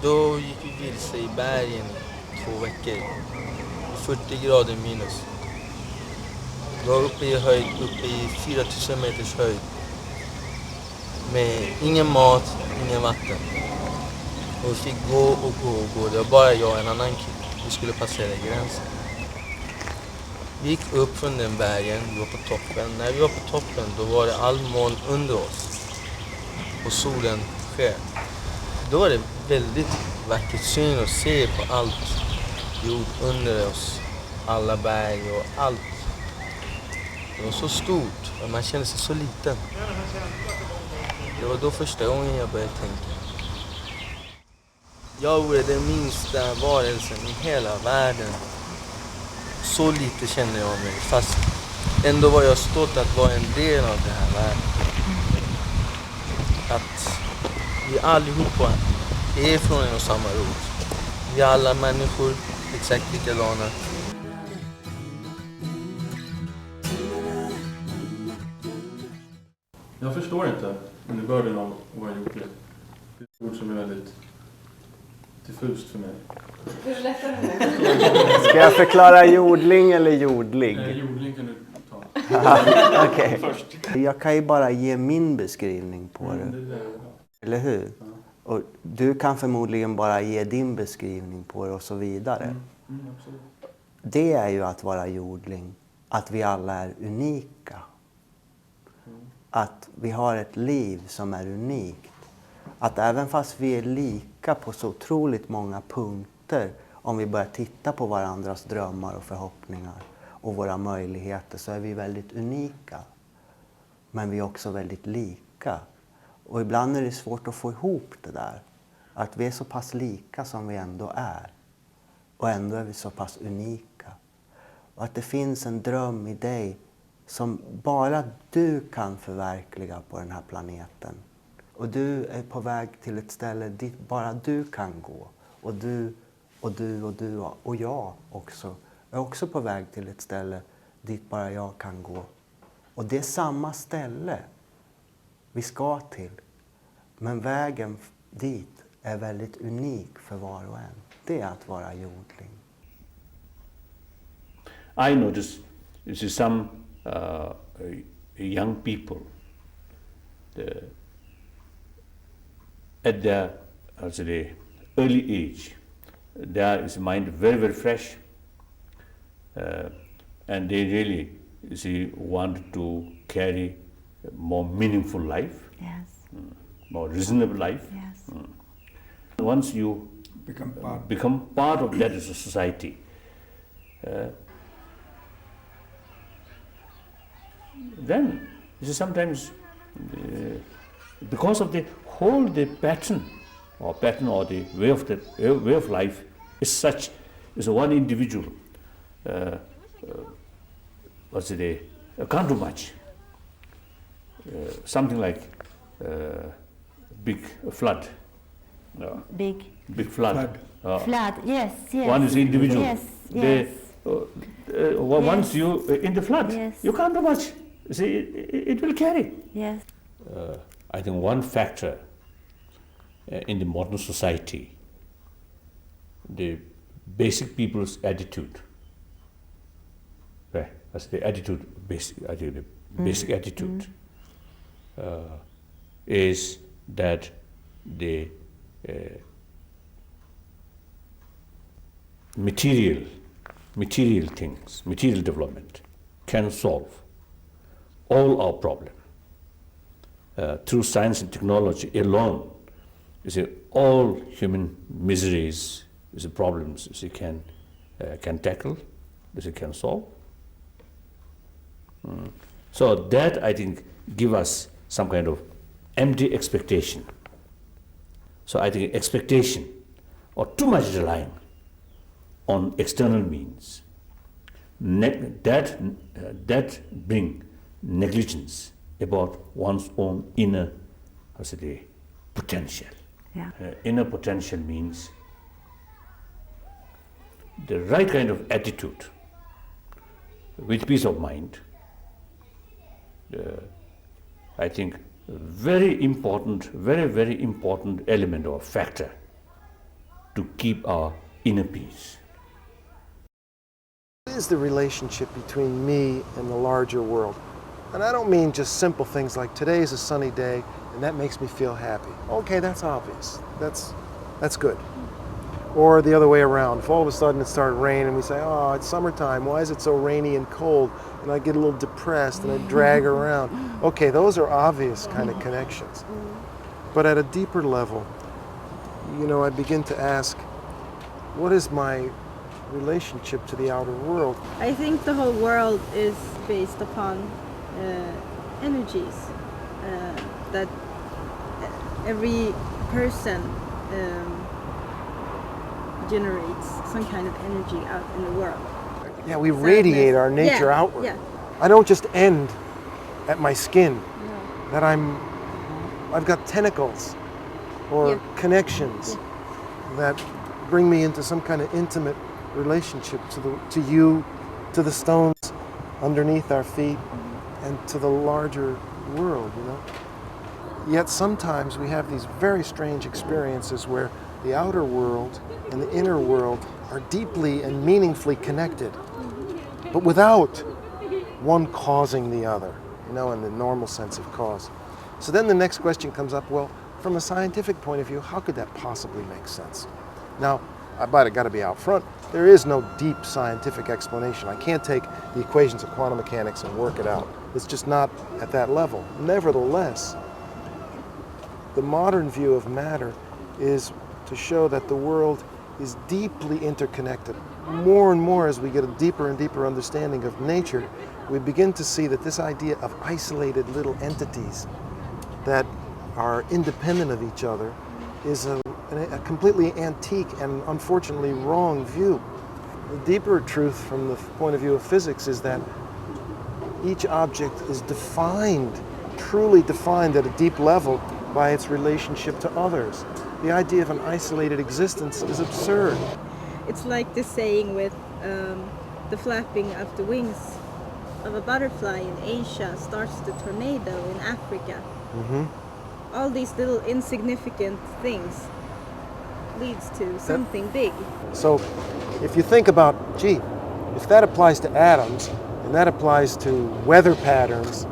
Då gick vi vilse i bergen i 2 veckor. 40 grader minus. Vi var uppe i höjd, uppe i 4000 meters höjd. Med ingen mat, ingen vatten. Och vi fick gå och gå och gå. Det var bara jag och en annan kille. Vi skulle passera gränsen. Vi gick upp från den bergen, vi var på toppen. När vi var på toppen då var det all moln under oss. Och solen sken. Då var det väldigt vackert syn att se på allt jord under oss. Alla berg och allt. Det var så stort och man kände sig så liten. Det var då första gången jag började tänka. Jag vore den minsta varelsen i hela världen. Så lite kände jag mig, fast ändå var jag stolt att vara en del av den här världen. Att vi allihopa är från en och samma rot. Vi är alla människor, exakt likadana. Jag förstår inte innebörden av att vara jordling. Det är ett ord som är väldigt diffust för mig. Ska jag förklara jordling eller jordlig? Jordling kan du ta. Okej. Först. Jag kan ju bara ge min beskrivning på det. Det Eller hur? Ja. Och du kan förmodligen bara ge din beskrivning på det och så vidare. Absolut. Det är ju att vara jordling. Att vi alla är unika. Att vi har ett liv som är unikt. Att även fast vi är lika på så otroligt många punkter, om vi börjar titta på varandras drömmar och förhoppningar och våra möjligheter, så är vi väldigt unika. Men vi är också väldigt lika. Och ibland är det svårt att få ihop det där. Att vi är så pass lika som vi ändå är. Och ändå är vi så pass unika. Och att det finns en dröm i dig som bara du kan förverkliga på den här planeten. Och du är på väg till ett ställe dit bara du kan gå. Och du och du och du och jag också är också på väg till ett ställe dit bara jag kan gå. Och det är samma ställe vi ska till. Men vägen dit är väldigt unik för var och en. Det är att vara jordling. I notice some young people at their early age, there is mind very, very fresh, and they really want to carry a more meaningful life, more reasonable life. Once you become part of that as a society, then sometimes because of the pattern or the way of life is such, is one individual can't do much. Something like big flood. Big flood. Flood, yes. One is individual. Yes. Once you in the flood, you can't do much. See, it will carry. Yes. I think one factor in the modern society, the basic people's attitude, right? That's the attitude, basic attitude is that the material things, material development can solve all our problems. Through science and technology alone, all human miseries, problems, can tackle, can solve. So that, I think, give us some kind of empty expectation. So I think expectation or too much relying on external means, that bring negligence about one's own inner potential. Inner potential means the right kind of attitude with peace of mind. I think very important, very, very important element or factor to keep our inner peace. What is the relationship between me and the larger world? And I don't mean just simple things like today is a sunny day and that makes me feel happy. Okay, that's obvious. That's good. Or the other way around. If all of a sudden it started raining and we say, oh, it's summertime, why is it so rainy and cold? And I get a little depressed and I drag around. Okay, those are obvious kind of connections. But at a deeper level, you know, I begin to ask, what is my relationship to the outer world? I think the whole world is based upon energies that every person generates some kind of energy out in the world. Yeah, we radiate our nature outward. Yeah. I don't just end at my skin, No. that I've got tentacles or connections that bring me into some kind of intimate relationship to you, to the stones underneath our feet, and to the larger world, you know. Yet sometimes we have these very strange experiences where the outer world and the inner world are deeply and meaningfully connected, but without one causing the other, you know, in the normal sense of cause. So then the next question comes up, well, from a scientific point of view, how could that possibly make sense? Now, I got to be out front. There is no deep scientific explanation. I can't take the equations of quantum mechanics and work it out. It's just not at that level. Nevertheless, the modern view of matter is to show that the world is deeply interconnected. More and more as we get a deeper and deeper understanding of nature, we begin to see that this idea of isolated little entities that are independent of each other is a completely antique and unfortunately wrong view. The deeper truth from the point of view of physics is that each object is defined, truly defined at a deep level by its relationship to others. The idea of an isolated existence is absurd. It's like the saying with the flapping of the wings of a butterfly in Asia starts the tornado in Africa. All these little insignificant things leads to something big. So if you think about, gee, if that applies to atoms and that applies to weather patterns,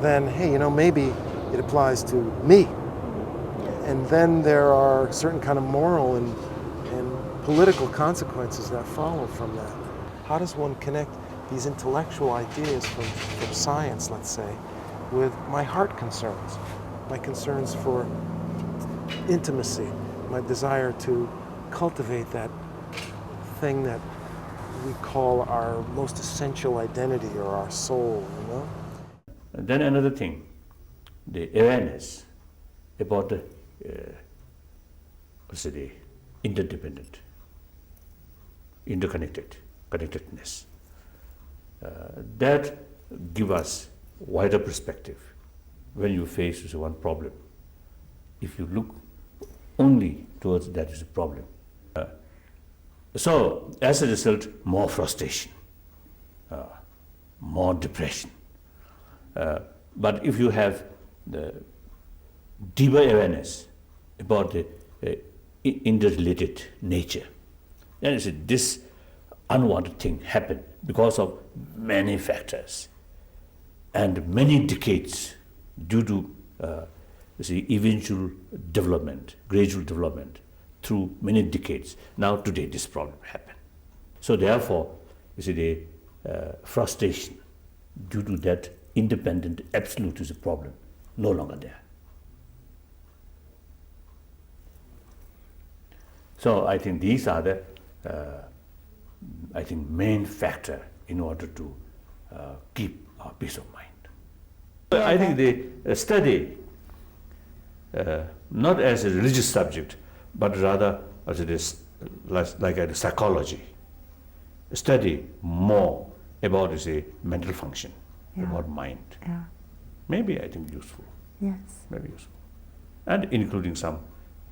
then hey, you know, maybe it applies to me. And then there are certain kind of moral and political consequences that follow from that. How does one connect these intellectual ideas from science, let's say, with my heart concerns, my concerns for intimacy, my desire to cultivate that thing that we call our most essential identity or our soul, you know? And then another thing, the awareness about the interdependent, connectedness. That give us wider perspective when you face with one problem. If you look only towards that is a problem. So as a result, more frustration, more depression. But if you have the deeper awareness about the interrelated nature, then you see this unwanted thing happened because of many factors and many decades due to eventual development, gradual development through many decades. Now today this problem happened. So therefore, you see the frustration due to that independent absolute is a problem, no longer there. So I think these are the main factor in order to keep our peace of mind. I think the study, not as a religious subject, but rather as it is like a psychology, study more about mental function, about mind. Maybe I think useful. Yes. Very useful. And including some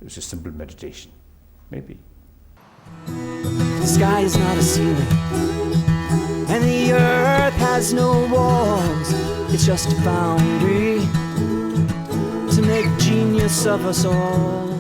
simple meditation. Maybe. The sky is not a ceiling, and the earth has no walls. It's just a boundary to make genius of us all.